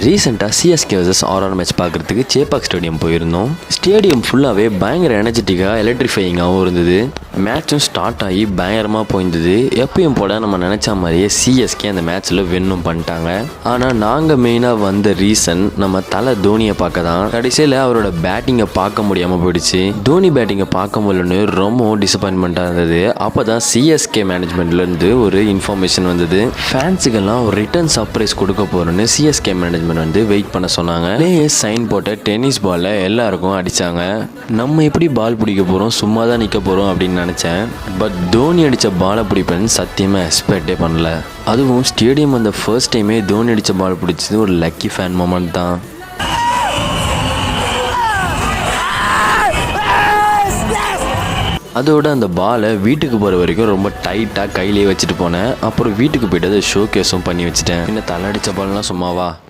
ரீசெண்டாக CSK versus RR match பார்க்குறதுக்கு Chepauk stadium போயிருந்தோம். ஸ்டேடியம் ஃபுல்லாகவே பயங்கர எனர்ஜெட்டிக்காக எலக்ட்ரிஃபையிங்காகவும் இருந்தது. மேட்சும் ஸ்டார்ட் ஆகி பயங்கரமாக போயிருந்தது. எப்பயும் போல நம்ம நினச்ச மாதிரியே சிஎஸ்கே அந்த மேட்ச்சில் வின்னும் பண்ணிட்டாங்க. ஆனால் நாங்கள் மெயினாக வந்த ரீசன் நம்ம தலை தோனியை பார்க்க தான். கடைசியில் அவரோட பேட்டிங்கை பார்க்க முடியாமல் போயிடுச்சு. தோனி பேட்டிங்கை பார்க்க முடியலன்னு ரொம்பவும் டிசப்பாயின்மெண்ட்டாக இருந்தது. அப்போ தான் சிஎஸ்கே மேனேஜ்மெண்ட்லேருந்து ஒரு இன்ஃபர்மேஷன் வந்தது. ஃபேன்ஸுக்கெல்லாம் ஒரு ரிட்டர்ன் சர்ப்ரைஸ் கொடுக்க போகிறோன்னு சிஎஸ்கே மேனேஜ்மெண்ட் வந்து வெயிட் பண்ண சொன்னாங்க. பிளேயர்ஸ் சைன் போட்ட டென்னிஸ் பாலை எல்லாருக்கும் அடித்தாங்க. நம்ம எப்படி பால் பிடிக்க போகிறோம், சும்மா தான் நிற்க போகிறோம் அப்படின்னு நினச்சேன். பட் தோனி அடித்த பாலை பிடிப்பேன்னு சத்தியமாக எக்ஸ்பெக்டே பண்ணல. அதுவும் ஸ்டேடியம் அந்த ஃபர்ஸ்ட் டைமே தோனி அடித்த பால் பிடிச்சது ஒரு லக்கி ஃபேன் மொமெண்ட் தான். அதோட அந்த பாலை வீட்டுக்கு போகிற வரைக்கும் ரொம்ப டைட்டாக கையிலேயே வச்சுட்டு போனேன். அப்புறம் வீட்டுக்கு போய்ட்டு அதை ஷோ கேஸும் பண்ணி வச்சுட்டேன். இன்னும் தலை அடித்த பால்லாம் சும்மாவா.